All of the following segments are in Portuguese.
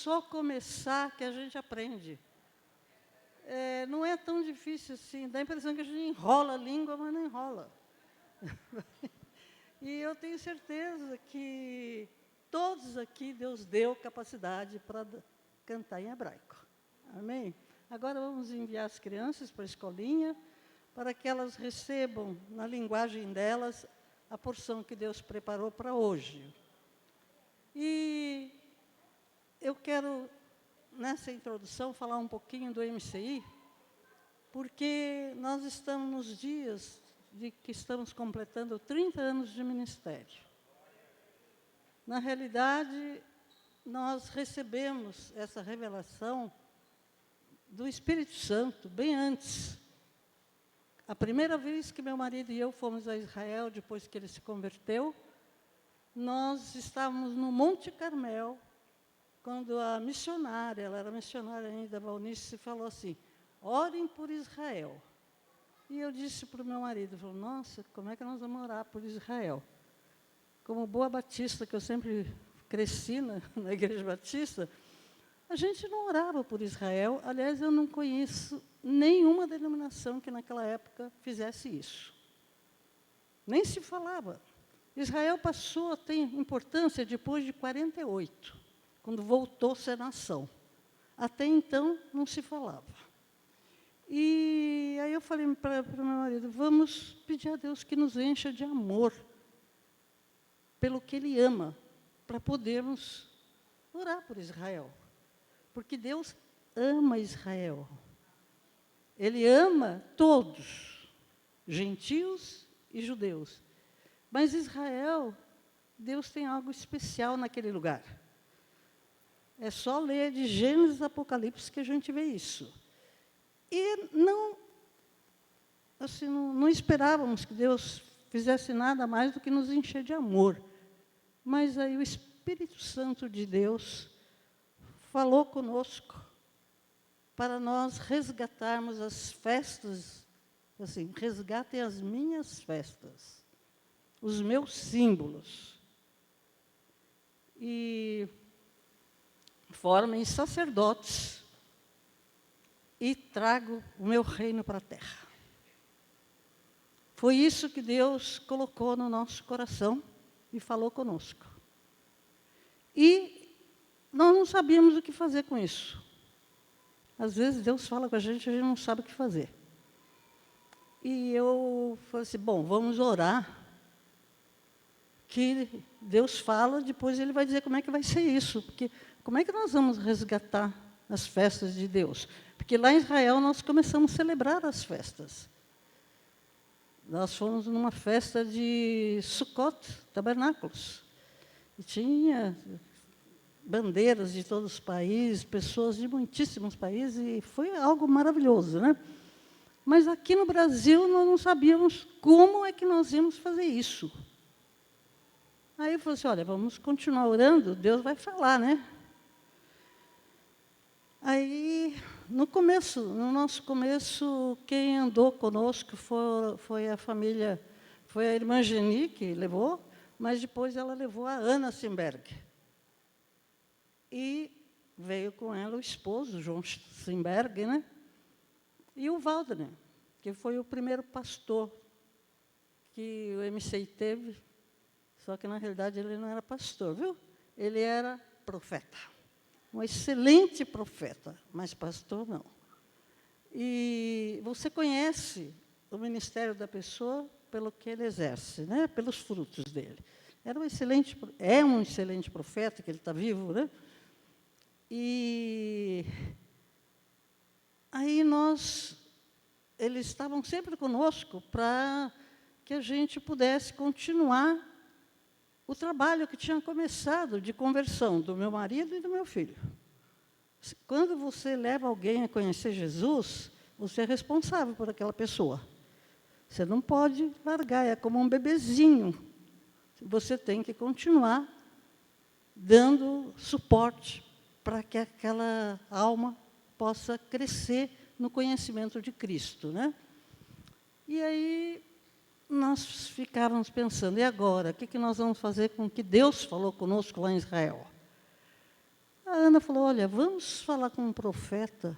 só começar que a gente aprende. Não é tão difícil assim, dá a impressão que a gente enrola a língua, mas não enrola. E eu tenho certeza que todos aqui Deus deu capacidade para cantar em hebraico. Amém? Agora vamos enviar as crianças para a escolinha, para que elas recebam, na linguagem delas, a porção que Deus preparou para hoje. E eu quero, nessa introdução, falar um pouquinho do MCI, porque nós estamos nos dias de que estamos completando 30 anos de ministério. Na realidade, nós recebemos essa revelação do Espírito Santo bem antes. A primeira vez que meu marido e eu fomos a Israel, depois que ele se converteu, nós estávamos no Monte Carmel, quando a missionária, ela era missionária ainda, a Valnice, falou assim, orem por Israel. E eu disse para o meu marido, falou, nossa, como é que nós vamos orar por Israel? Como boa batista, que eu sempre cresci na igreja batista, a gente não orava por Israel. Aliás, eu não conheço nenhuma denominação que naquela época fizesse isso. Nem se falava. Israel passou a ter importância depois de 48, quando voltou a ser nação. Até então, não se falava. E aí eu falei para o meu marido, vamos pedir a Deus que nos encha de amor pelo que Ele ama, para podermos orar por Israel. Porque Deus ama Israel. Ele ama todos, gentios e judeus. Mas Israel, Deus tem algo especial naquele lugar. É só ler de Gênesis e Apocalipse que a gente vê isso. E não esperávamos que Deus fizesse nada mais do que nos encher de amor. Mas aí o Espírito Santo de Deus falou conosco para nós resgatarmos as festas, assim, resgatem as minhas festas, os meus símbolos. E formem sacerdotes e trago o meu reino para a terra. Foi isso que Deus colocou no nosso coração e falou conosco. E nós não sabíamos o que fazer com isso. Às vezes Deus fala com a gente não sabe o que fazer. E eu falei assim, bom, vamos orar, que Deus fala, depois Ele vai dizer como é que vai ser isso. Porque como é que nós vamos resgatar as festas de Deus? Porque lá em Israel nós começamos a celebrar as festas. Nós fomos numa festa de Sukkot, tabernáculos. E tinha bandeiras de todos os países, pessoas de muitíssimos países, e foi algo maravilhoso, né? Mas aqui no Brasil nós não sabíamos como é que nós íamos fazer isso. Aí eu falei assim, olha, vamos continuar orando, Deus vai falar, né? Aí, no nosso começo, quem andou conosco foi a família, foi a irmã Geni que levou, mas depois ela levou a Ana Simberg. E veio com ela o esposo, João Simberg, né? E o Waldner, que foi o primeiro pastor que o MCI teve, só que, na realidade, ele não era pastor, viu? Ele era profeta. Um excelente profeta, mas pastor não. E você conhece o ministério da pessoa pelo que ele exerce, né? Pelos frutos dele. É um excelente profeta, que ele está vivo, né? E aí eles estavam sempre conosco para que a gente pudesse continuar o trabalho que tinha começado de conversão do meu marido e do meu filho. Quando você leva alguém a conhecer Jesus, você é responsável por aquela pessoa. Você não pode largar, é como um bebezinho. Você tem que continuar dando suporte para que aquela alma possa crescer no conhecimento de Cristo, né? E aí nós ficávamos pensando, e agora? O que nós vamos fazer com o que Deus falou conosco lá em Israel? A Ana falou, olha, vamos falar com um profeta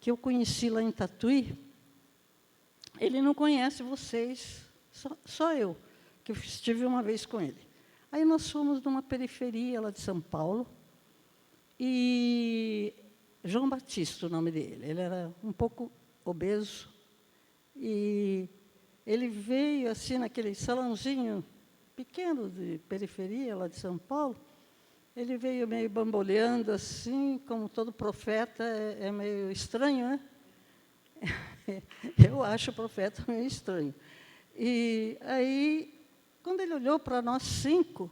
que eu conheci lá em Tatuí. Ele não conhece vocês, só eu, que estive uma vez com ele. Aí nós fomos numa periferia lá de São Paulo, e João Batista, o nome dele, ele era um pouco obeso, e ele veio assim naquele salãozinho pequeno de periferia lá de São Paulo, ele veio meio bamboleando assim, como todo profeta, é meio estranho, né? Eu acho o profeta meio estranho. E aí, quando ele olhou para nós 5,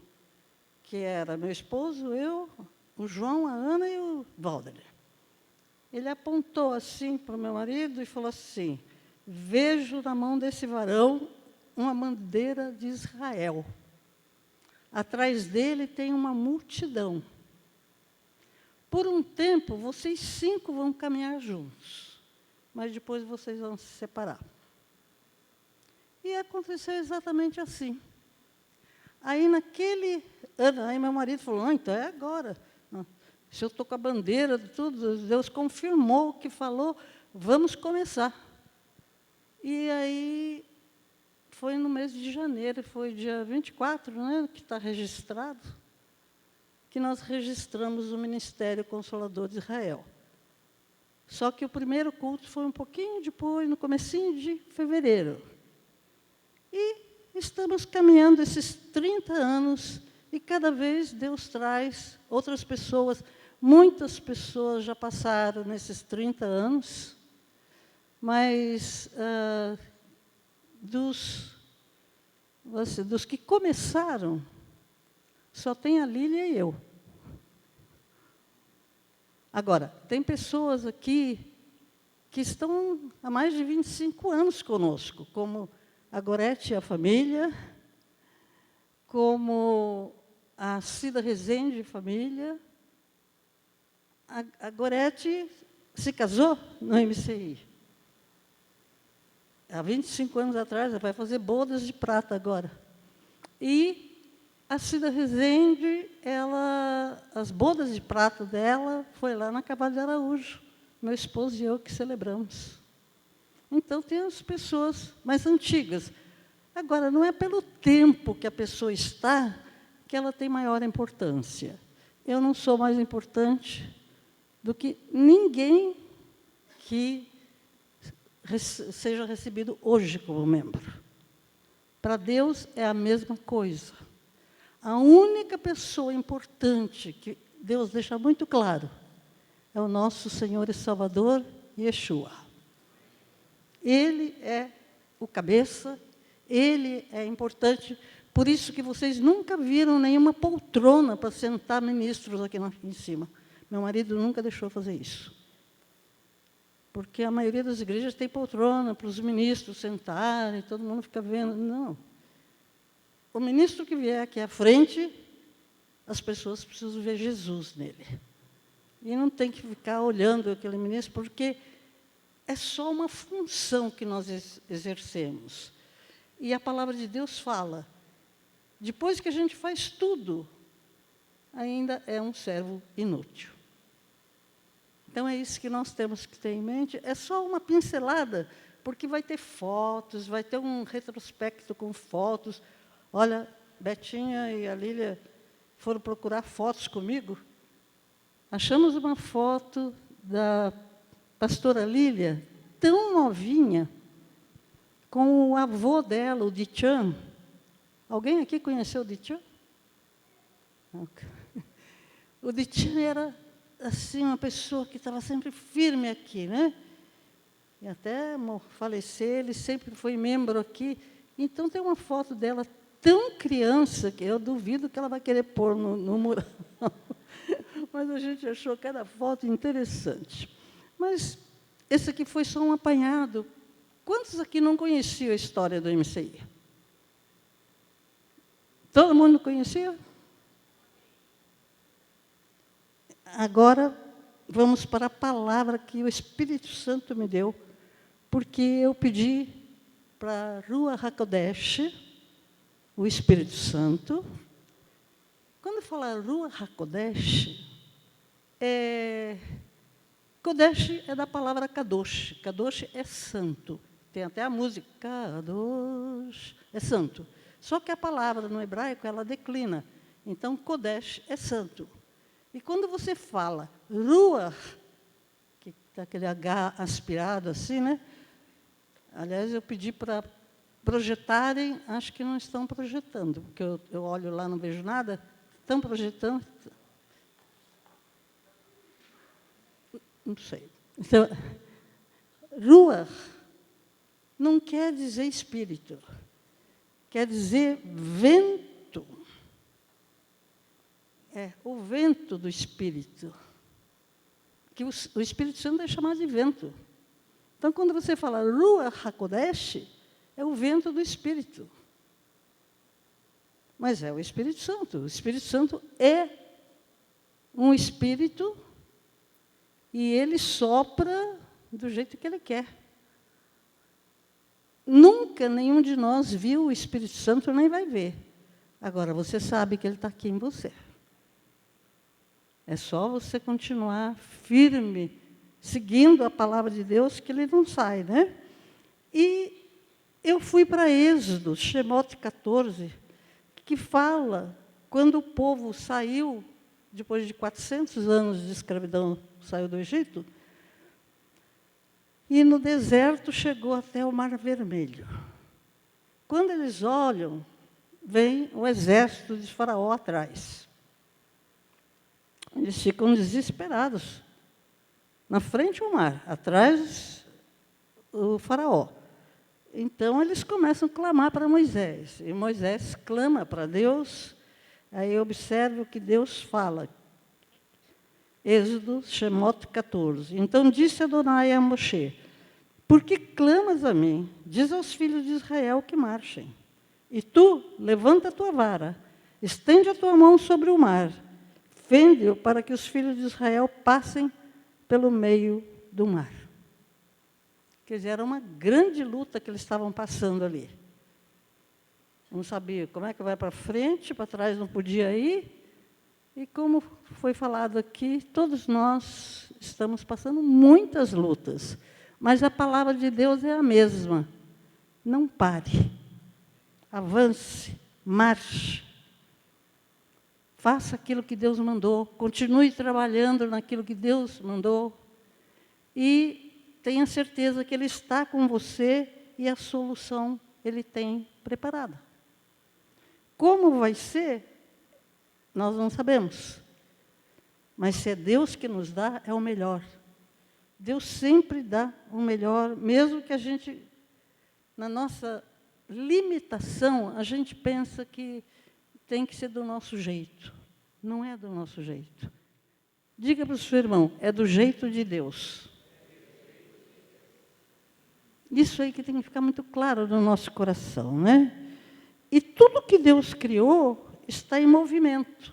que era meu esposo, eu, o João, a Ana e o Walter, ele apontou assim para o meu marido e falou assim, vejo na mão desse varão uma bandeira de Israel. Atrás dele tem uma multidão. Por um tempo, vocês 5 vão caminhar juntos, mas depois vocês vão se separar. E aconteceu exatamente assim. Aí, naquele ano, aí meu marido falou, então é agora. Se eu estou com a bandeira, tudo, Deus confirmou o que falou, vamos começar. E aí, foi no mês de janeiro, foi dia 24, né, que está registrado, que nós registramos o Ministério Consolador de Israel. Só que o primeiro culto foi um pouquinho depois, no comecinho de fevereiro. E estamos caminhando esses 30 anos, e cada vez Deus traz outras pessoas. Muitas pessoas já passaram nesses 30 anos, mas dos que começaram, só tem a Lília e eu. Agora, tem pessoas aqui que estão há mais de 25 anos conosco, como a Gorete e a família, como a Cida Rezende e família. A Gorete se casou no MCI. Há 25 anos atrás, ela vai fazer bodas de prata agora. E a Cida Rezende, as bodas de prata dela foi lá na Cavalho de Araújo. Meu esposo e eu que celebramos. Então, tem as pessoas mais antigas. Agora, não é pelo tempo que a pessoa está que ela tem maior importância. Eu não sou mais importante do que ninguém que seja recebido hoje como membro. Para Deus é a mesma coisa. A única pessoa importante que Deus deixa muito claro é o nosso Senhor e Salvador, Yeshua. Ele é o cabeça, ele é importante, por isso que vocês nunca viram nenhuma poltrona para sentar ministros aqui em cima. Meu marido nunca deixou fazer isso. Porque a maioria das igrejas tem poltrona para os ministros sentarem, todo mundo fica vendo. Não. O ministro que vier aqui à frente, as pessoas precisam ver Jesus nele. E não tem que ficar olhando aquele ministro, porque é só uma função que nós exercemos. E a palavra de Deus fala, depois que a gente faz tudo, ainda é um servo inútil. Então, é isso que nós temos que ter em mente. É só uma pincelada, porque vai ter fotos, vai ter um retrospecto com fotos. Olha, Betinha e a Lília foram procurar fotos comigo. Achamos uma foto da pastora Lília, tão novinha, com o avô dela, o Dichan. Alguém aqui conheceu o Dichan? O Dichan era assim, uma pessoa que estava sempre firme aqui, né? E até falecer, ele sempre foi membro aqui. Então, tem uma foto dela tão criança, que eu duvido que ela vai querer pôr no mural. Mas a gente achou cada foto interessante. Mas esse aqui foi só um apanhado. Quantos aqui não conheciam a história do MCI? Todo mundo conhecia? Agora, vamos para a palavra que o Espírito Santo me deu, porque eu pedi para a Rua Hakodesh, o Espírito Santo. Quando falar Rua Hakodesh, Kodesh é da palavra Kadosh. Kadosh é santo. Tem até a música, Kadosh, é santo. Só que a palavra no hebraico, ela declina. Então, Kodesh é santo. E quando você fala Ruach, que está aquele H aspirado assim, né? Aliás, eu pedi para projetarem, acho que não estão projetando, porque eu olho lá, não vejo nada. Estão projetando? Não sei. Então, Ruach não quer dizer espírito, quer dizer vento. É o vento do Espírito. Que o Espírito Santo é chamado de vento. Então, quando você fala Ruach HaKodesh, é o vento do Espírito. Mas é o Espírito Santo. O Espírito Santo é um Espírito e ele sopra do jeito que ele quer. Nunca nenhum de nós viu o Espírito Santo, nem vai ver. Agora, você sabe que ele está aqui em você. É só você continuar firme, seguindo a palavra de Deus, que ele não sai, né? E eu fui para Êxodo, Shemot 14, que fala quando o povo saiu, depois de 400 anos de escravidão, saiu do Egito, e no deserto chegou até o Mar Vermelho. Quando eles olham, vem o exército de Faraó atrás. Eles ficam desesperados. Na frente o mar, atrás o Faraó. Então, eles começam a clamar para Moisés. E Moisés clama para Deus. Aí observe o que Deus fala. Êxodo, Shemot 14. Então disse Adonai a Moshe: por que clamas a mim? Diz aos filhos de Israel que marchem. E tu, levanta a tua vara, estende a tua mão sobre o mar, fende-o para que os filhos de Israel passem pelo meio do mar. Quer dizer, era uma grande luta que eles estavam passando ali. Não sabia como é que vai para frente, para trás não podia ir. E como foi falado aqui, todos nós estamos passando muitas lutas. Mas a palavra de Deus é a mesma. Não pare. Avance, marche. Faça aquilo que Deus mandou. Continue trabalhando naquilo que Deus mandou. E tenha certeza que Ele está com você e a solução Ele tem preparada. Como vai ser, nós não sabemos. Mas se é Deus que nos dá, é o melhor. Deus sempre dá o melhor, mesmo que a gente, na nossa limitação, a gente pensa que tem que ser do nosso jeito. Não é do nosso jeito. Diga para o seu irmão, é do jeito de Deus. Isso aí que tem que ficar muito claro no nosso coração, né? E tudo que Deus criou está em movimento.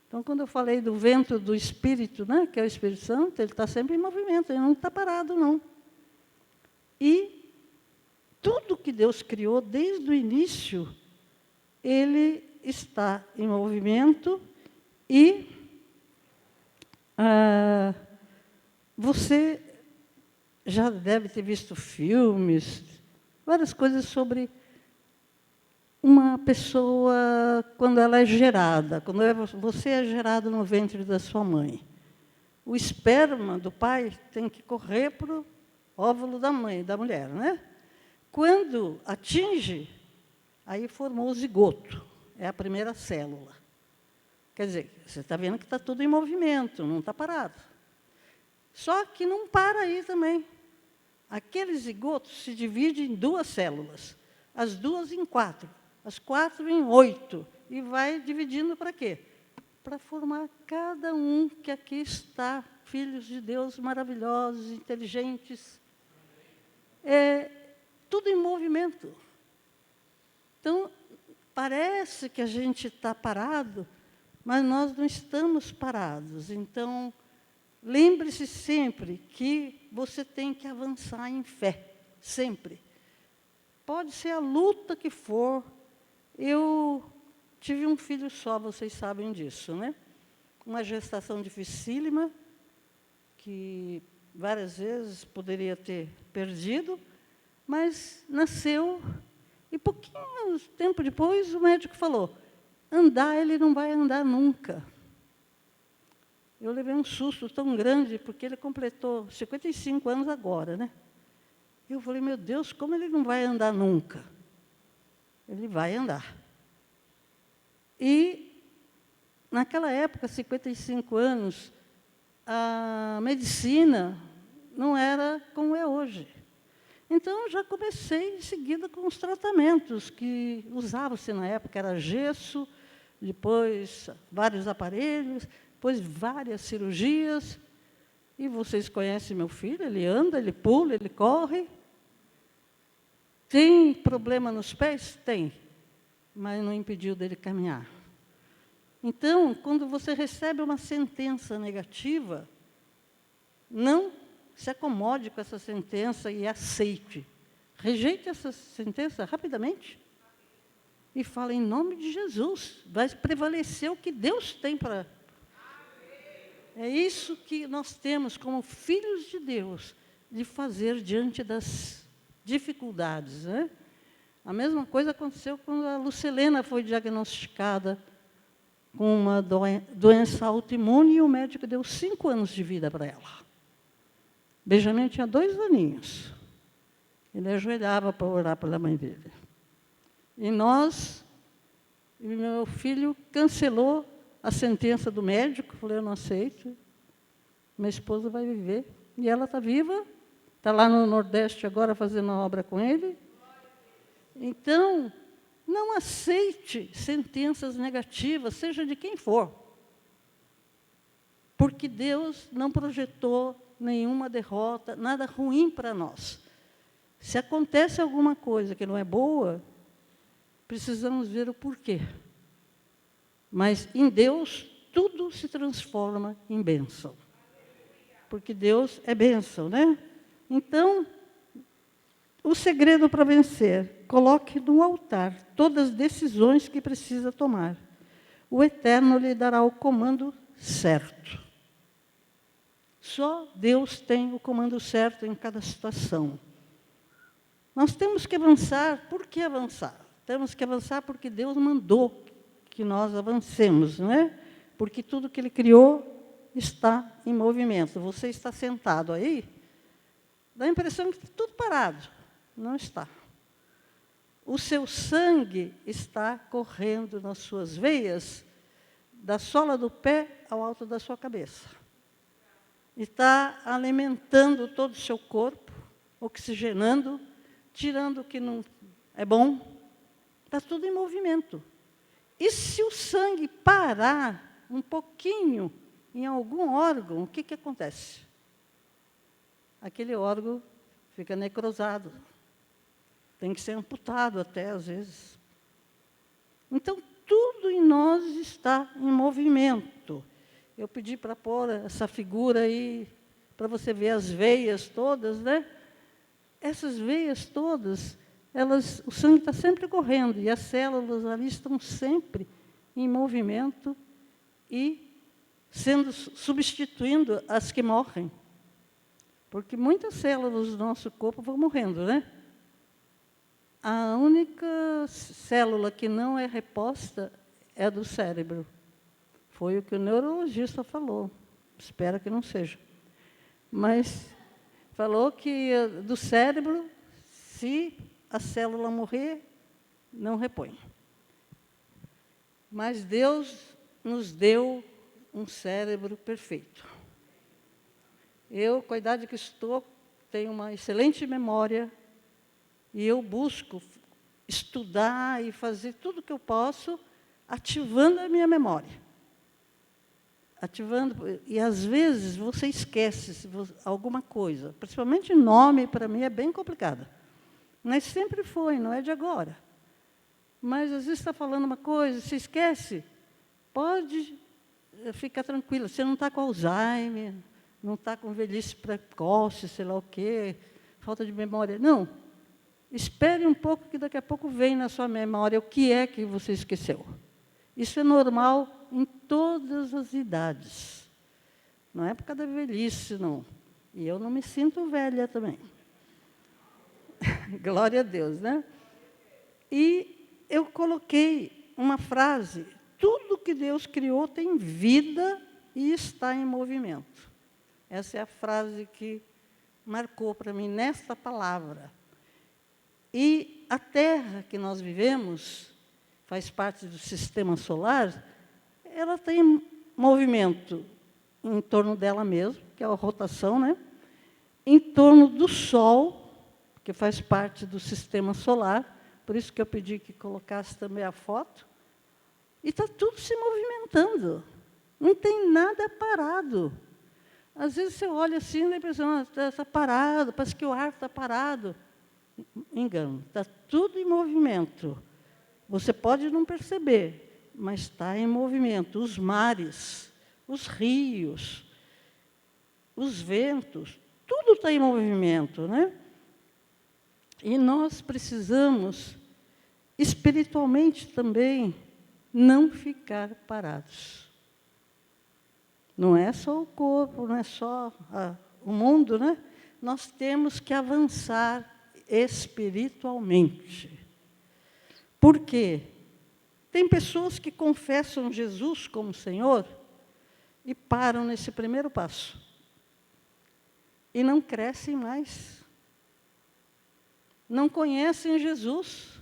Então, quando eu falei do vento do Espírito, né, que é o Espírito Santo, ele está sempre em movimento, ele não está parado, não. E tudo que Deus criou, desde o início, ele está em movimento e você já deve ter visto filmes, várias coisas sobre uma pessoa quando ela é gerada, quando você é gerado no ventre da sua mãe. O esperma do pai tem que correr para o óvulo da mãe, da mulher, né? Quando atinge, aí formou o zigoto, é a primeira célula. Quer dizer, você está vendo que está tudo em movimento, não está parado. Só que não para aí também. Aquele zigoto se divide em 2 células, as 2 em 4, as 4 em 8, e vai dividindo para quê? Para formar cada um que aqui está, filhos de Deus maravilhosos, inteligentes. É tudo em movimento. Então, parece que a gente está parado, mas nós não estamos parados. Então, lembre-se sempre que você tem que avançar em fé, sempre. Pode ser a luta que for. Eu tive um filho só, vocês sabem disso, né? Uma gestação dificílima, que várias vezes poderia ter perdido, mas nasceu, e pouquinho tempo depois o médico falou, andar ele não vai andar nunca. Eu levei um susto tão grande, porque ele completou 55 anos agora, né? Eu falei, meu Deus, como ele não vai andar nunca? Ele vai andar. E, naquela época, 55 anos, a medicina não era como é hoje. Então, já comecei em seguida com os tratamentos que usavam-se na época, era gesso, depois vários aparelhos, depois várias cirurgias. E vocês conhecem meu filho, ele anda, ele pula, ele corre. Tem problema nos pés? Tem, mas não impediu dele caminhar. Então, quando você recebe uma sentença negativa, não se acomode com essa sentença e aceite. Rejeite essa sentença rapidamente e fale em nome de Jesus. Vai prevalecer o que Deus tem para... É isso que nós temos como filhos de Deus, de fazer diante das dificuldades, né? A mesma coisa aconteceu quando a Lucilena foi diagnosticada com uma doença autoimune e o médico deu 5 anos de vida para ela. Benjamin tinha 2 aninhos. Ele ajoelhava para orar pela mãe dele. E meu filho cancelou a sentença do médico, falei, eu não aceito, minha esposa vai viver. E ela está viva, está lá no Nordeste agora fazendo a obra com ele. Então, não aceite sentenças negativas, seja de quem for. Porque Deus não projetou nenhuma derrota, nada ruim para nós. Se acontece alguma coisa que não é boa, precisamos ver o porquê. Mas em Deus, tudo se transforma em bênção. Porque Deus é bênção, né? Então, o segredo para vencer, coloque no altar todas as decisões que precisa tomar. O Eterno lhe dará o comando certo. Só Deus tem o comando certo em cada situação. Nós temos que avançar. Por que avançar? Temos que avançar porque Deus mandou que nós avancemos, não é? Porque tudo que Ele criou está em movimento. Você está sentado aí, dá a impressão que está tudo parado. Não está. O seu sangue está correndo nas suas veias, da sola do pé ao alto da sua cabeça. Está alimentando todo o seu corpo, oxigenando, tirando o que não é bom. Está tudo em movimento. E se o sangue parar um pouquinho em algum órgão, o que acontece? Aquele órgão fica necrosado. Tem que ser amputado até, às vezes. Então, tudo em nós está em movimento. Eu pedi para pôr essa figura aí, para você ver as veias todas, né? Essas veias todas, o sangue está sempre correndo, e as células ali estão sempre em movimento e substituindo as que morrem. Porque muitas células do nosso corpo vão morrendo, né? A única célula que não é reposta é a do cérebro. Foi o que o neurologista falou. Espero que não seja. Mas falou que do cérebro, se a célula morrer, não repõe. Mas Deus nos deu um cérebro perfeito. Eu, com a idade que estou, tenho uma excelente memória e eu busco estudar e fazer tudo o que eu posso, ativando a minha memória. Ativando, e às vezes você esquece alguma coisa, principalmente nome, para mim é bem complicado. Mas sempre foi, não é de agora. Mas às vezes está falando uma coisa, você esquece, pode ficar tranquila, você não está com Alzheimer, não está com velhice precoce, sei lá o quê, falta de memória. Não. Espere um pouco, que daqui a pouco vem na sua memória o que é que você esqueceu. Isso é normal em todas as idades. Não é por causa da velhice, não. E eu não me sinto velha também. Glória a Deus, né? E eu coloquei uma frase: tudo que Deus criou tem vida e está em movimento. Essa é a frase que marcou para mim nesta palavra. E a Terra que nós vivemos, faz parte do sistema solar, ela tem movimento em torno dela mesma, que é a rotação, né? Em torno do Sol, que faz parte do sistema solar, por isso que eu pedi que colocasse também a foto, e está tudo se movimentando, não tem nada parado. Às vezes você olha assim e a impressão, está parado, parece que o ar está parado. Engano, está tudo em movimento. Você pode não perceber, mas está em movimento. Os mares, os rios, os ventos, tudo está em movimento, né? E nós precisamos, espiritualmente também, não ficar parados. Não é só o corpo, não é só o mundo, né? Nós temos que avançar espiritualmente. Por quê? Tem pessoas que confessam Jesus como Senhor e param nesse primeiro passo. E não crescem mais. Não conhecem Jesus.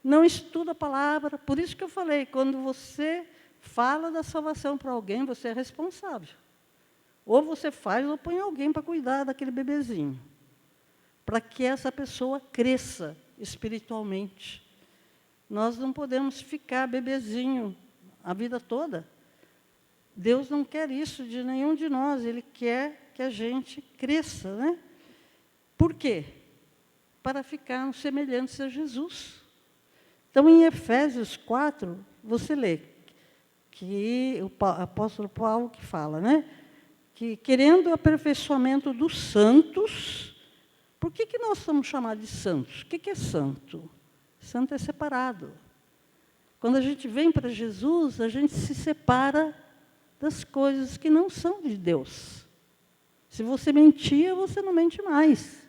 Não estudam a palavra. Por isso que eu falei, quando você fala da salvação para alguém, você é responsável. Ou você faz ou põe alguém para cuidar daquele bebezinho. Para que essa pessoa cresça espiritualmente. Nós não podemos ficar bebezinho a vida toda. Deus não quer isso de nenhum de nós. Ele quer que a gente cresça, né? Por quê? Para ficarmos semelhantes a Jesus. Então, em Efésios 4, você lê que o apóstolo Paulo que fala, né? Que querendo o aperfeiçoamento dos santos. Por que nós somos chamados de santos? O que é santo? Santo é separado. Quando a gente vem para Jesus, a gente se separa das coisas que não são de Deus. Se você mentia, você não mente mais.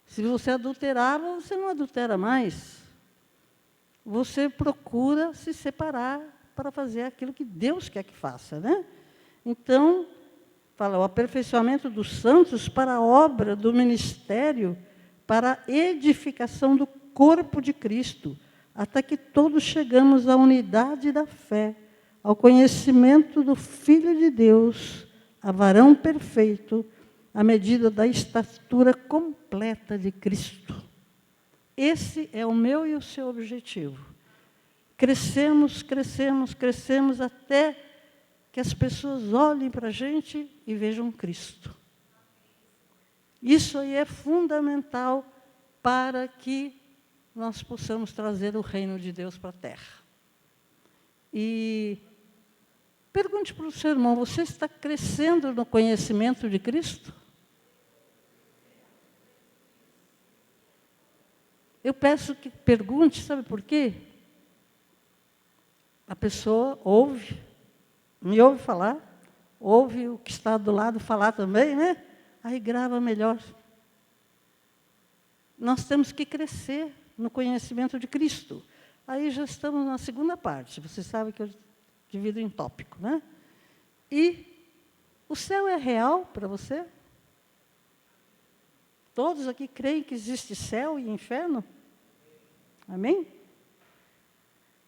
Se você adulterava, você não adultera mais. Você procura se separar para fazer aquilo que Deus quer que faça, né? Então, fala, o aperfeiçoamento dos santos para a obra do ministério, para a edificação do corpo de Cristo, até que todos chegamos à unidade da fé, ao conhecimento do Filho de Deus, a varão perfeito, à medida da estatura completa de Cristo. Esse é o meu e o seu objetivo. Crescemos, crescemos, crescemos até que as pessoas olhem para a gente e vejam Cristo. Isso aí é fundamental para que nós possamos trazer o reino de Deus para a terra. E pergunte para o seu irmão, você está crescendo no conhecimento de Cristo? Eu peço que pergunte, sabe por quê? A pessoa ouve, me ouve falar, ouve o que está do lado falar também, né? Aí grava melhor. Nós temos que crescer no conhecimento de Cristo. Aí já estamos na segunda parte. Você sabe que eu divido em tópico, né? E o céu é real para você? Todos aqui creem que existe céu e inferno? Amém?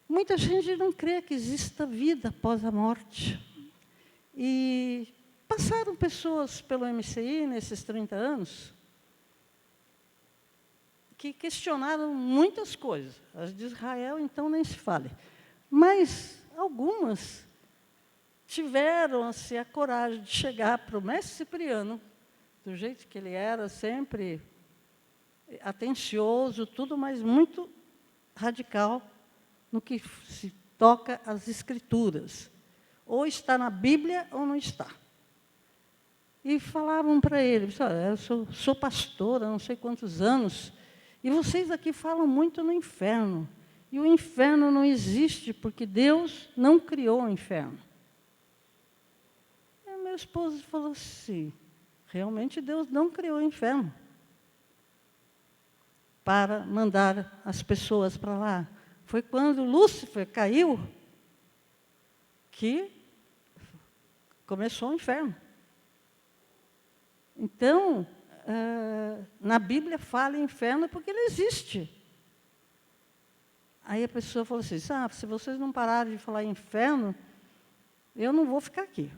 Muita gente não crê que exista vida após a morte. E passaram pessoas pelo MCI nesses 30 anos que questionaram muitas coisas. As de Israel, então, nem se fale. Mas algumas tiveram assim, a coragem de chegar para o mestre Cipriano, do jeito que ele era, sempre atencioso, tudo, mas muito radical no que se toca às Escrituras. Ou está na Bíblia ou não está. E falavam para ele, eu sou pastora há não sei quantos anos, e vocês aqui falam muito no inferno. E o inferno não existe, porque Deus não criou o inferno. meu esposo falou assim, realmente Deus não criou o inferno para mandar as pessoas para lá. Foi quando Lúcifer caiu que começou o inferno. Então, na Bíblia fala inferno porque ele existe. Aí a pessoa falou assim, se vocês não pararem de falar inferno, eu não vou ficar aqui.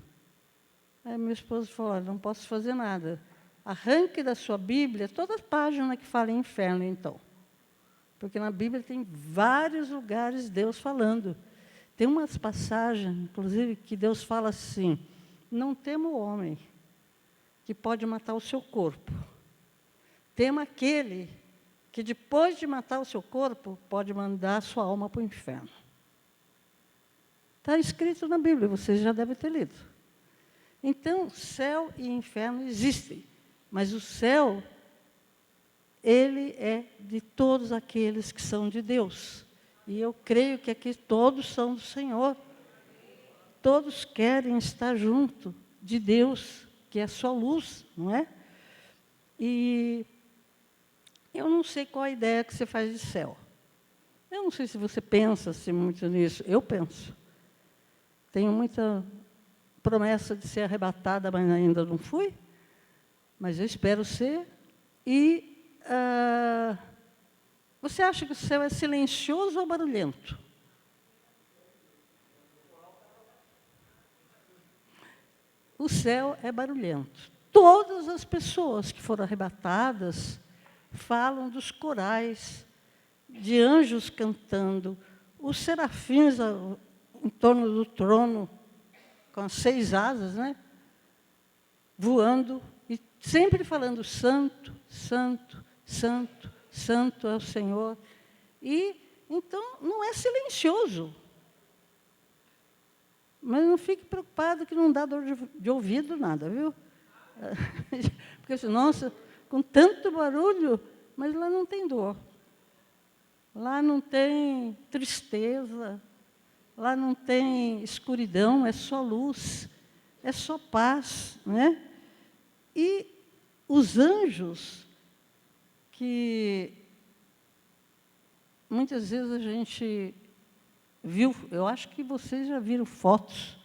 Aí meu esposo falou, olha, não posso fazer nada. Arranque da sua Bíblia toda a página que fala em inferno, então. Porque na Bíblia tem vários lugares Deus falando. Tem umas passagens, inclusive, que Deus fala assim, não tema o homem que pode matar o seu corpo. Tema aquele que depois de matar o seu corpo, pode mandar a sua alma para o inferno. Está escrito na Bíblia, vocês já devem ter lido. Então, céu e inferno existem, mas o céu, ele é de todos aqueles que são de Deus. E eu creio que aqui todos são do Senhor. Todos querem estar junto de Deus, que é a sua luz, não é? E eu não sei qual a ideia que você faz de céu. Eu não sei se você pensa assim, muito nisso. Eu penso. Tenho muita promessa de ser arrebatada, mas ainda não fui. Mas eu espero ser. E você acha que o céu é silencioso ou barulhento? O céu é barulhento. Todas as pessoas que foram arrebatadas falam dos corais, de anjos cantando, os serafins em torno do trono, com as 6 asas, né? Voando, e sempre falando santo, santo, santo, santo é o Senhor. E, então, não é silencioso. Mas não fique preocupado que não dá dor de ouvido, nada, viu? Porque assim, nossa, com tanto barulho, mas lá não tem dor. Lá não tem tristeza, lá não tem escuridão, é só luz, é só paz, né? E os anjos, que muitas vezes a gente viu, eu acho que vocês já viram fotos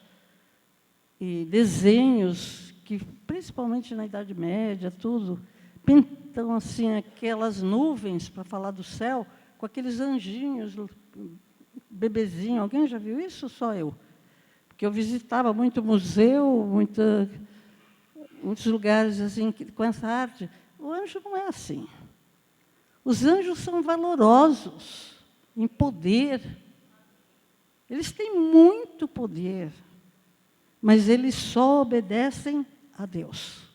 e desenhos que, principalmente na Idade Média, tudo, pintam assim aquelas nuvens para falar do céu, com aqueles anjinhos, bebezinho. Alguém já viu isso ou só eu? Porque eu visitava muito museu, muitos lugares assim, com essa arte. O anjo não é assim. Os anjos são valorosos, em poder. Eles têm muito poder, mas eles só obedecem a Deus.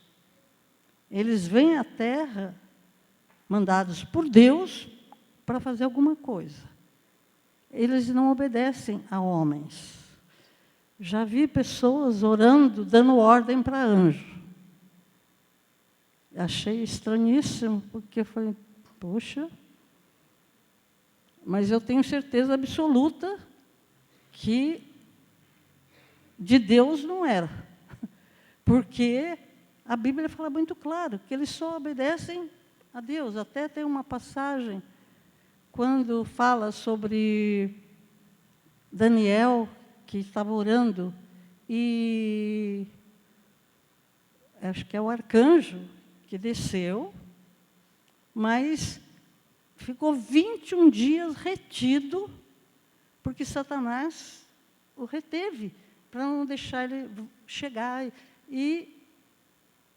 Eles vêm à Terra, mandados por Deus, para fazer alguma coisa. Eles não obedecem a homens. Já vi pessoas orando, dando ordem para anjo. Achei estranhíssimo, porque eu falei, poxa, mas eu tenho certeza absoluta que de Deus não era. Porque a Bíblia fala muito claro que eles só obedecem a Deus. Até tem uma passagem quando fala sobre Daniel, que estava orando, e acho que é o arcanjo que desceu, mas ficou 21 dias retido, porque Satanás o reteve, para não deixar ele chegar. E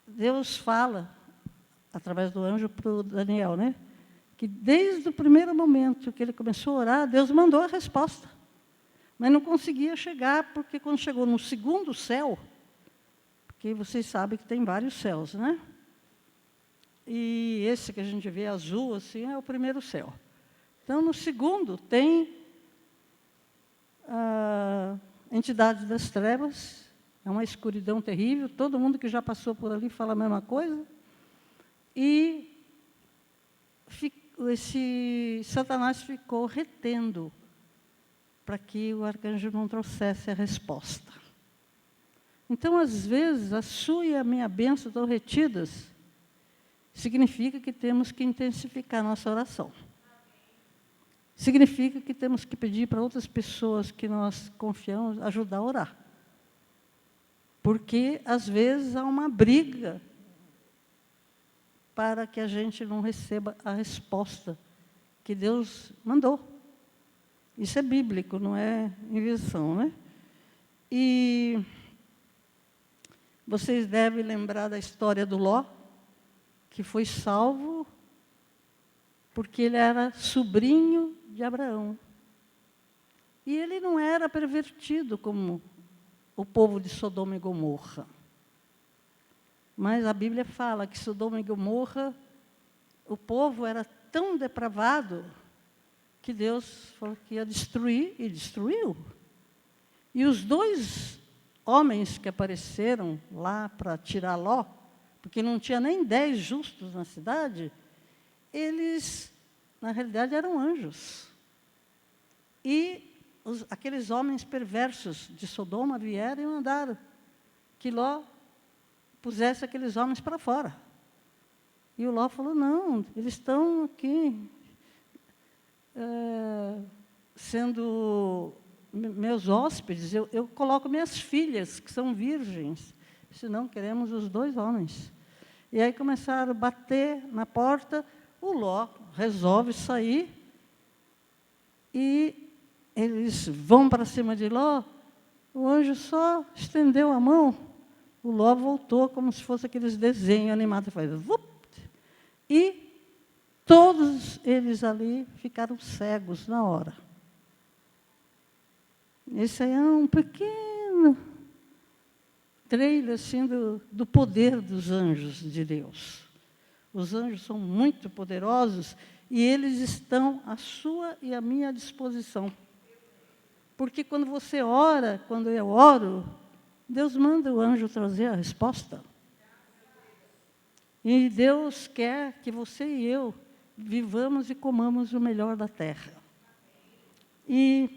Deus fala, através do anjo, para o Daniel, né? Que desde o primeiro momento que ele começou a orar, Deus mandou a resposta. Mas não conseguia chegar, porque quando chegou no segundo céu, porque vocês sabem que tem vários céus, né? E esse que a gente vê azul, assim, é o primeiro céu. Então, no segundo, tem a entidade das trevas, é uma escuridão terrível, todo mundo que já passou por ali fala a mesma coisa. E esse Satanás ficou retendo para que o arcanjo não trouxesse a resposta. Então, às vezes, a sua e a minha bênção estão retidas, significa que temos que intensificar nossa oração. Significa que temos que pedir para outras pessoas que nós confiamos ajudar a orar. Porque, às vezes, há uma briga para que a gente não receba a resposta que Deus mandou. Isso é bíblico, não é invenção, né? E vocês devem lembrar da história do Ló, que foi salvo porque ele era sobrinho de Abraão. E ele não era pervertido como o povo de Sodoma e Gomorra. Mas a Bíblia fala que Sodoma e Gomorra, o povo era tão depravado que Deus falou que ia destruir, e destruiu. E os 2 homens que apareceram lá para tirar Ló, porque não tinha nem 10 justos na cidade, eles, na realidade, eram anjos. E aqueles homens perversos de Sodoma vieram e mandaram que Ló pusesse aqueles homens para fora. E o Ló falou, não, eles estão aqui sendo meus hóspedes, eu coloco minhas filhas, que são virgens, senão queremos os 2 homens. E aí começaram a bater na porta, o Ló resolve sair, e eles vão para cima de Ló, o anjo só estendeu a mão, o Ló voltou como se fosse aqueles desenhos animados, faz vup, e todos eles ali ficaram cegos na hora. Esse aí é um pequeno trailer assim, do poder dos anjos de Deus. Os anjos são muito poderosos e eles estão à sua e à minha disposição. Porque quando você ora, quando eu oro, Deus manda o anjo trazer a resposta. E Deus quer que você e eu vivamos e comamos o melhor da terra. E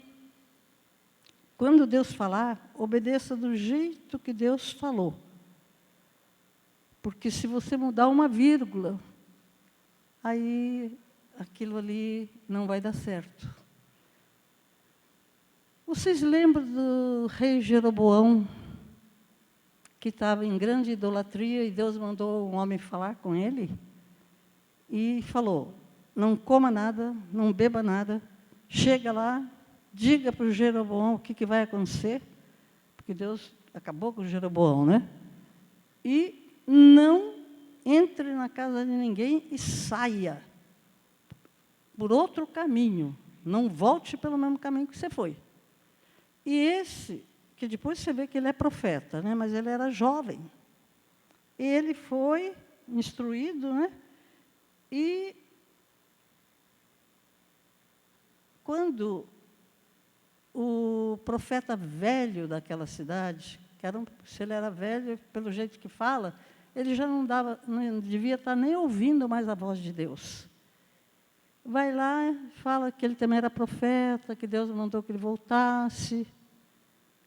quando Deus falar, obedeça do jeito que Deus falou. Porque se você mudar uma vírgula, aí aquilo ali não vai dar certo. Vocês lembram do rei Jeroboão, que estava em grande idolatria, e Deus mandou um homem falar com ele? E falou, não coma nada, não beba nada, chega lá, diga para o Jeroboão o que vai acontecer, porque Deus acabou com o Jeroboão, né? E não entre na casa de ninguém e saia por outro caminho, não volte pelo mesmo caminho que você foi. E esse, que depois você vê que ele é profeta, né? Mas ele era jovem. Ele foi instruído, né? E quando o profeta velho daquela cidade, se ele era velho, pelo jeito que fala, ele já não devia estar nem ouvindo mais a voz de Deus. Vai lá, fala que ele também era profeta, que Deus mandou que ele voltasse,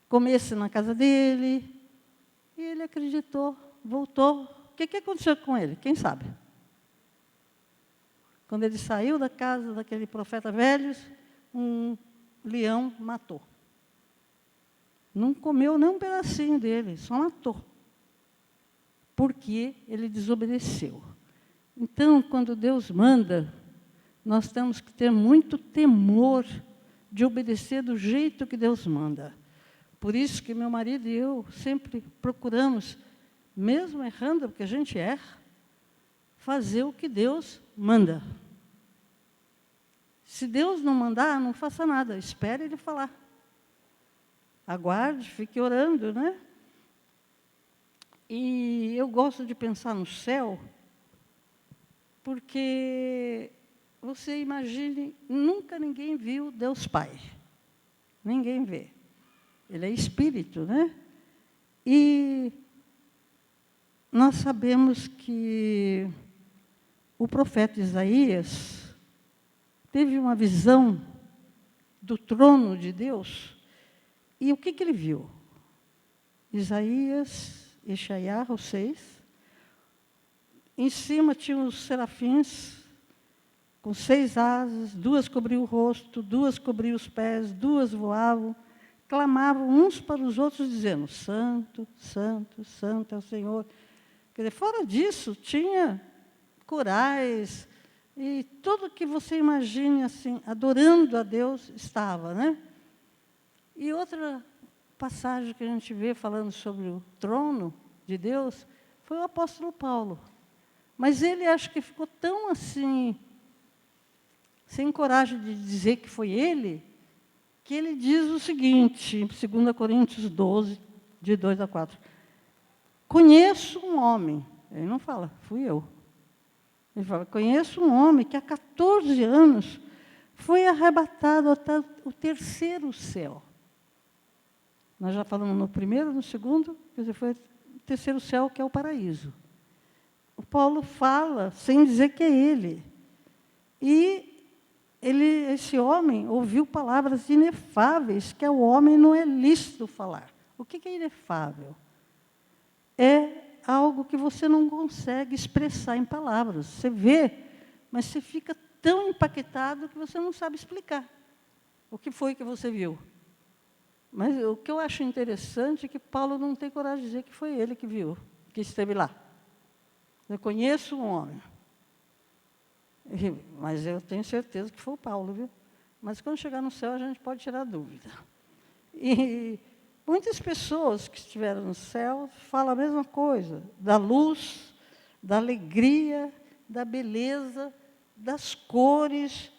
comesse na casa dele, e ele acreditou, voltou. O que aconteceu com ele? Quem sabe? Quando ele saiu da casa daquele profeta velho, um leão matou. Não comeu nem um pedacinho dele, só matou. Porque ele desobedeceu. Então, quando Deus manda, nós temos que ter muito temor de obedecer do jeito que Deus manda. Por isso que meu marido e eu sempre procuramos, mesmo errando, porque a gente erra, fazer o que Deus manda. Se Deus não mandar, não faça nada, espere Ele falar. Aguarde, fique orando, né? E eu gosto de pensar no céu, porque você imagine, nunca ninguém viu Deus Pai. Ninguém vê. Ele é espírito, né? E nós sabemos que o profeta Isaías teve uma visão do trono de Deus. E o que ele viu? Isaías, Yeshayahu 6. Em cima tinham os serafins, com 6 asas, 2 cobriam o rosto, 2 cobriam os pés, 2 voavam, clamavam uns para os outros, dizendo, Santo, Santo, Santo é o Senhor. Quer dizer, fora disso, tinha corais, e tudo que você imagine, assim, adorando a Deus, estava, né? E outra passagem que a gente vê falando sobre o trono de Deus, foi o apóstolo Paulo. Mas ele acho que ficou tão assim, sem coragem de dizer que foi ele, que ele diz o seguinte, em 2 Coríntios 12, de 2 a 4. Conheço um homem, ele não fala, fui eu. Ele fala, conheço um homem que há 14 anos foi arrebatado até o 3º céu. Nós já falamos no 1º, no 2º, quer dizer, foi o 3º céu, que é o paraíso. O Paulo fala, sem dizer que é ele. E esse homem ouviu palavras inefáveis, que ao homem não é lícito falar. O que é inefável? É algo que você não consegue expressar em palavras. Você vê, mas você fica tão impactado que você não sabe explicar o que foi que você viu. Mas o que eu acho interessante é que Paulo não tem coragem de dizer que foi ele que viu, que esteve lá. Eu conheço um homem, mas eu tenho certeza que foi o Paulo, viu? Mas quando chegar no céu, a gente pode tirar dúvida. E muitas pessoas que estiveram no céu falam a mesma coisa, da luz, da alegria, da beleza, das cores.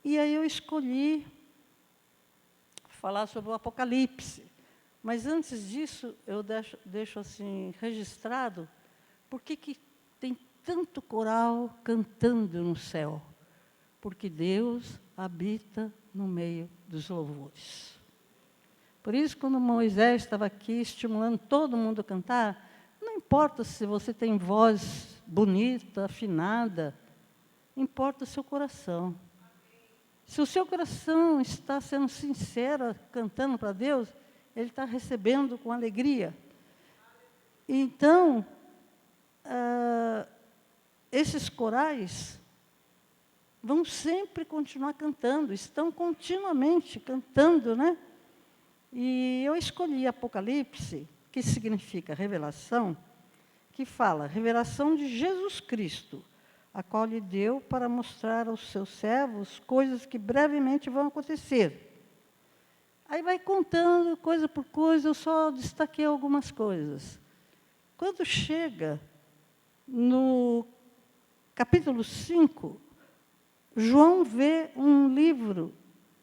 E aí eu escolhi falar sobre o Apocalipse. Mas antes disso, eu deixo assim registrado por que tem tanto coral cantando no céu? Porque Deus habita no meio dos louvores. Por isso, quando Moisés estava aqui estimulando todo mundo a cantar, não importa se você tem voz bonita, afinada, importa o seu coração. Se o seu coração está sendo sincero, cantando para Deus, ele está recebendo com alegria. Então, esses corais vão sempre continuar cantando, estão continuamente cantando, né? E eu escolhi Apocalipse, que significa revelação, que fala, revelação de Jesus Cristo, a qual lhe deu para mostrar aos seus servos coisas que brevemente vão acontecer. Aí vai contando coisa por coisa, eu só destaquei algumas coisas. Quando chega no capítulo 5, João vê um livro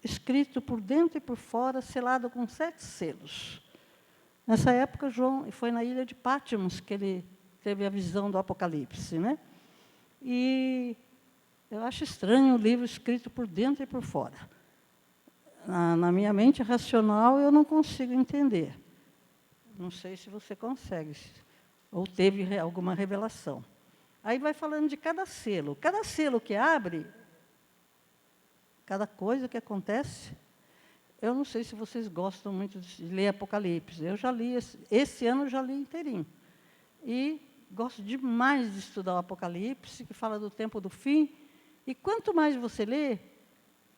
escrito por dentro e por fora, selado com 7 selos. Nessa época, João foi na ilha de Patmos que ele teve a visão do Apocalipse, né? E eu acho estranho o livro escrito por dentro e por fora. Na minha mente racional, eu não consigo entender. Não sei se você consegue, ou teve alguma revelação. Aí vai falando de cada selo. Cada selo que abre, cada coisa que acontece, eu não sei se vocês gostam muito de ler Apocalipse. Eu já li, esse ano eu já li inteirinho. E gosto demais de estudar o Apocalipse, que fala do tempo do fim. E quanto mais você lê,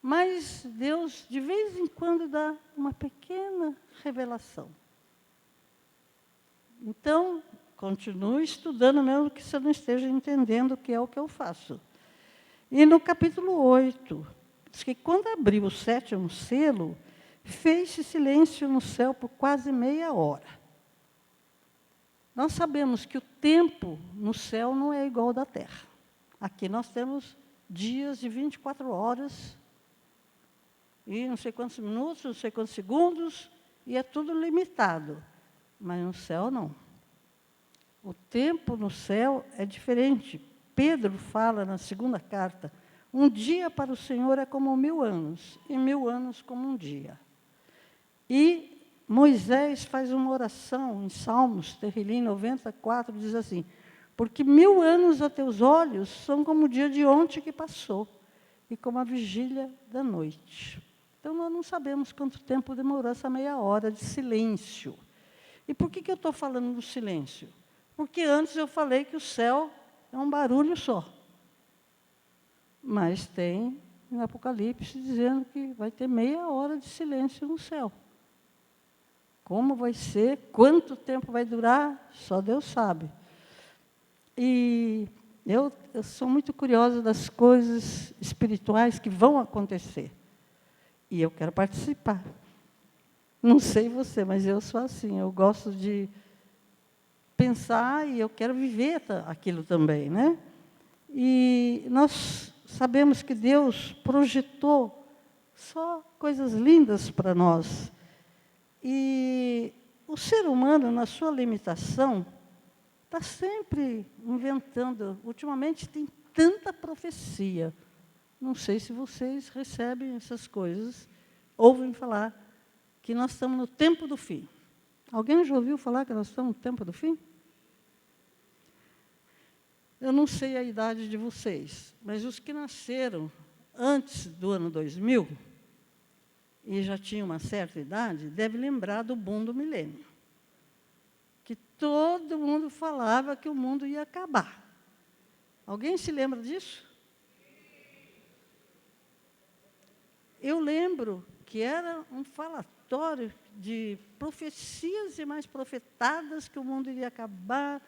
mais Deus, de vez em quando, dá uma pequena revelação. Então, continue estudando, mesmo que você não esteja entendendo o que é o que eu faço. E no capítulo 8, diz que quando abriu o 7º selo, fez-se silêncio no céu por quase meia hora. Nós sabemos que o tempo no céu não é igual ao da terra. Aqui nós temos dias de 24 horas, e não sei quantos minutos, não sei quantos segundos, e é tudo limitado. Mas no céu, não. O tempo no céu é diferente. Pedro fala na 2ª carta, um dia para o Senhor é como 1000 anos, e 1000 anos como um dia. E Moisés faz uma oração em Salmos, Terrilim 94, diz assim, porque 1000 anos a teus olhos são como o dia de ontem que passou, e como a vigília da noite. Então, nós não sabemos quanto tempo demorou essa meia hora de silêncio. E por que eu estou falando do silêncio? Porque antes eu falei que o céu é um barulho só. Mas tem no Apocalipse dizendo que vai ter meia hora de silêncio no céu. Como vai ser, quanto tempo vai durar, só Deus sabe. E eu sou muito curiosa das coisas espirituais que vão acontecer. E eu quero participar. Não sei você, mas eu sou assim. Eu gosto de pensar e eu quero viver aquilo também, né? E nós sabemos que Deus projetou só coisas lindas para nós. E o ser humano, na sua limitação, está sempre inventando. Ultimamente tem tanta profecia. Não sei se vocês recebem essas coisas, ouvem falar que nós estamos no tempo do fim. Alguém já ouviu falar que nós estamos no tempo do fim? Eu não sei a idade de vocês, mas os que nasceram antes do ano 2000 e já tinham uma certa idade, devem lembrar do boom do milênio. Que todo mundo falava que o mundo ia acabar. Alguém se lembra disso? Eu lembro que era um falatório de profecias e mais profetadas que o mundo iria acabar.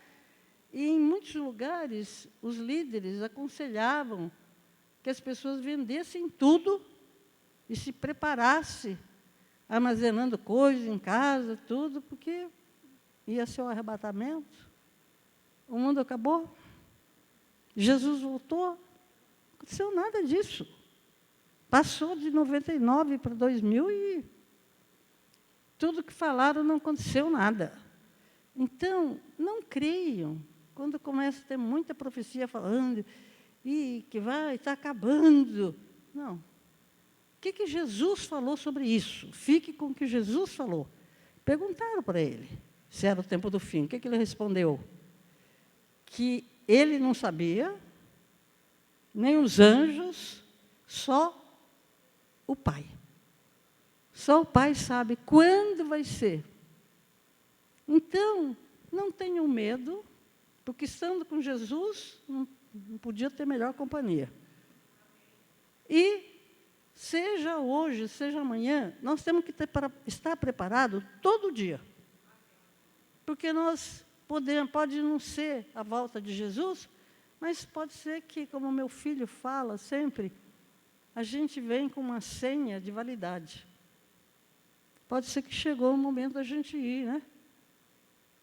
E, em muitos lugares, os líderes aconselhavam que as pessoas vendessem tudo e se preparassem, armazenando coisas em casa, tudo, porque ia ser o arrebatamento. O mundo acabou. Jesus voltou. Não aconteceu nada disso. Passou de 99 para 2000 e tudo que falaram não aconteceu nada. Então, não creiam. Quando começa a ter muita profecia falando e que vai estar acabando. Não. O que Jesus falou sobre isso? Fique com o que Jesus falou. Perguntaram para ele se era o tempo do fim. O que ele respondeu? Que ele não sabia, nem os anjos, só o Pai. Só o Pai sabe quando vai ser. Então, não tenham medo, porque estando com Jesus, não podia ter melhor companhia. E, seja hoje, seja amanhã, nós temos que estar preparados todo dia. Porque nós pode não ser a volta de Jesus, mas pode ser que, como meu filho fala sempre, a gente vem com uma senha de validade. Pode ser que chegou o momento da gente ir, né?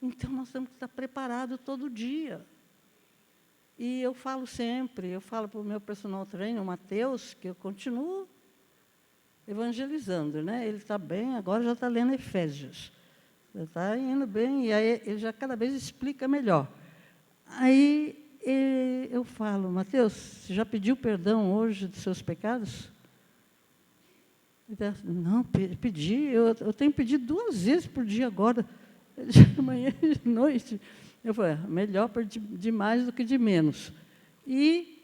Então, nós temos que estar preparados todo dia. E eu falo sempre, eu falo para o meu personal trainer, o Mateus, que eu continuo evangelizando, né? Ele está bem, agora já está lendo Efésios. Está indo bem, e aí ele já cada vez explica melhor. Aí eu falo, Mateus, você já pediu perdão hoje dos seus pecados? Ele diz, não, pedi, eu tenho pedido 2 vezes por dia agora, de manhã e de noite. Eu falei, melhor pedir de mais do que de menos. E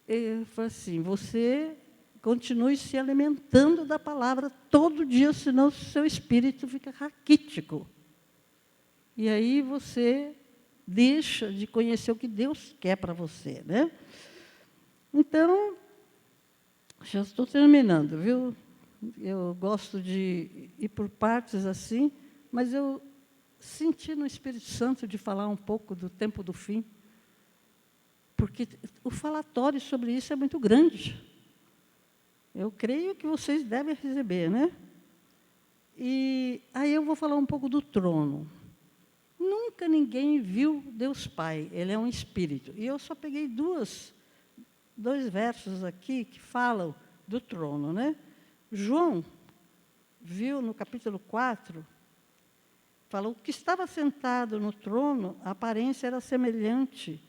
eu falei assim, você continue se alimentando da palavra todo dia, senão o seu espírito fica raquítico. E aí você deixa de conhecer o que Deus quer para você, né? Então, já estou terminando, viu? Eu gosto de ir por partes assim, mas eu senti no Espírito Santo de falar um pouco do tempo do fim, porque o falatório sobre isso é muito grande. Eu creio que vocês devem receber, né? E aí eu vou falar um pouco do trono. Nunca ninguém viu Deus Pai, Ele é um Espírito. E eu só peguei 2 versos aqui que falam do trono, né? João viu no capítulo 4, falou que estava sentado no trono, a aparência era semelhante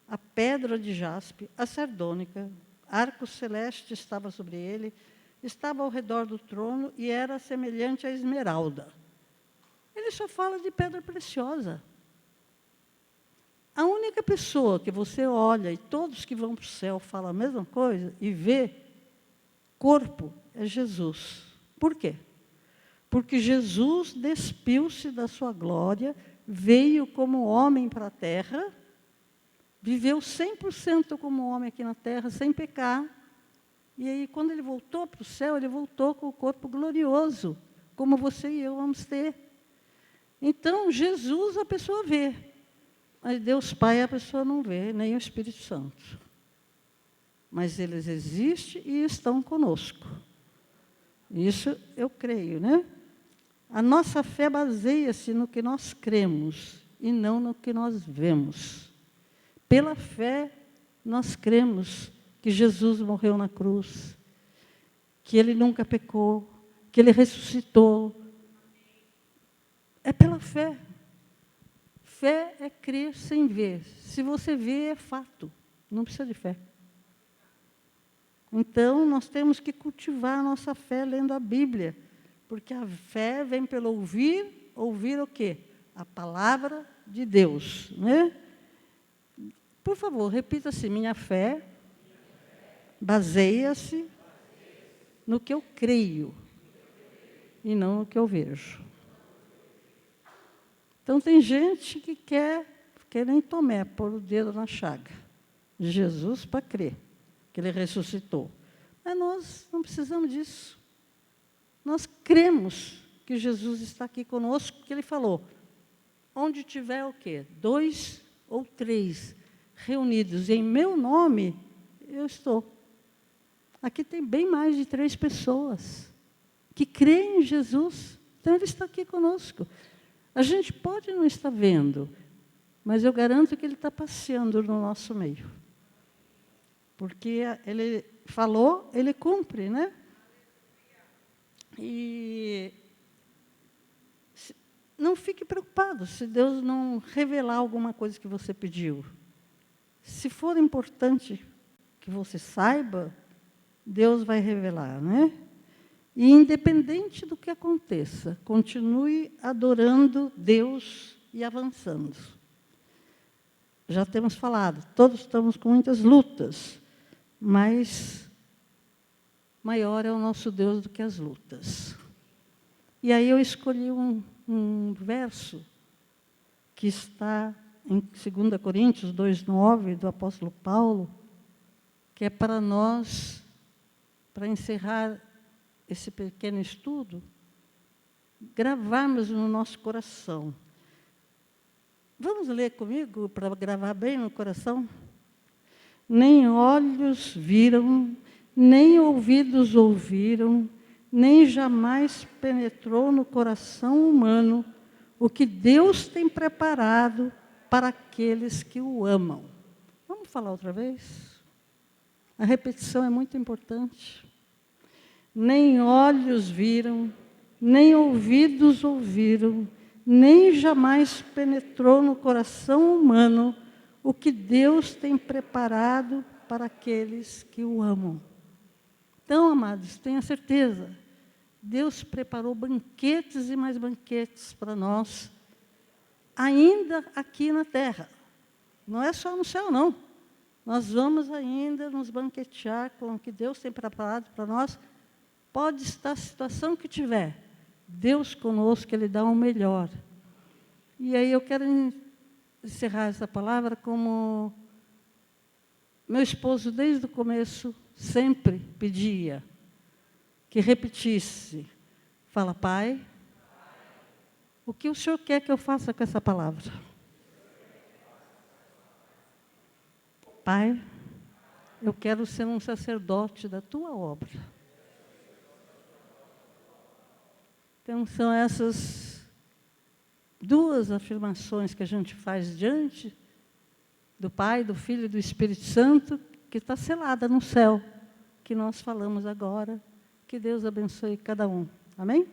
à pedra de jaspe, a sardônica, arco celeste estava sobre ele, estava ao redor do trono e era semelhante à esmeralda. Ele só fala de pedra preciosa. A única pessoa que você olha, e todos que vão para o céu falam a mesma coisa, e vê corpo, é Jesus. Por quê? Porque Jesus despiu-se da sua glória, veio como homem para a terra, viveu 100% como homem aqui na terra, sem pecar. E aí, quando ele voltou para o céu, ele voltou com o corpo glorioso, como você e eu vamos ter. Então, Jesus a pessoa vê, mas Deus Pai a pessoa não vê, nem o Espírito Santo. Mas eles existem e estão conosco. Isso eu creio, né? A nossa fé baseia-se no que nós cremos e não no que nós vemos. Pela fé, nós cremos que Jesus morreu na cruz, que Ele nunca pecou, que Ele ressuscitou. É pela fé. Fé é crer sem ver. Se você vê, é fato. Não precisa de fé. Então, nós temos que cultivar a nossa fé lendo a Bíblia. Porque a fé vem pelo ouvir. Ouvir o quê? A palavra de Deus. Né? Por favor, repita assim. Minha fé baseia-se no que eu creio e não no que eu vejo. Então, tem gente que quer nem Tomé, pôr o dedo na chaga de Jesus para crer que Ele ressuscitou. Mas nós não precisamos disso. Nós cremos que Jesus está aqui conosco, que Ele falou, onde tiver o quê? 2 ou 3 reunidos em meu nome, eu estou. Aqui tem bem mais de 3 pessoas que creem em Jesus. Então, Ele está aqui conosco. A gente pode não estar vendo, mas eu garanto que Ele está passeando no nosso meio. Porque Ele falou, Ele cumpre, né? E não fique preocupado se Deus não revelar alguma coisa que você pediu. Se for importante que você saiba, Deus vai revelar, né? E independente do que aconteça, continue adorando Deus e avançando. Já temos falado, todos estamos com muitas lutas, mas maior é o nosso Deus do que as lutas. E aí eu escolhi um verso que está em 2 Coríntios 2,9, do apóstolo Paulo, que é para nós, para encerrar esse pequeno estudo, gravarmos no nosso coração. Vamos ler comigo para gravar bem no coração? Nem olhos viram, nem ouvidos ouviram, nem jamais penetrou no coração humano o que Deus tem preparado para aqueles que o amam. Vamos falar outra vez? A repetição é muito importante. Nem olhos viram, nem ouvidos ouviram, nem jamais penetrou no coração humano o que Deus tem preparado para aqueles que o amam. Então, amados, tenha certeza, Deus preparou banquetes e mais banquetes para nós, ainda aqui na terra. Não é só no céu, não. Nós vamos ainda nos banquetear com o que Deus tem preparado para nós. Pode estar a situação que tiver, Deus conosco, Ele dá o melhor. E aí eu quero encerrar essa palavra como meu esposo, desde o começo, sempre pedia que repetisse. Fala, Pai, o que o Senhor quer que eu faça com essa palavra? Pai, eu quero ser um sacerdote da Tua obra. Então, são essas 2 afirmações que a gente faz diante do Pai, do Filho e do Espírito Santo, que está selada no céu, que nós falamos agora. Que Deus abençoe cada um. Amém?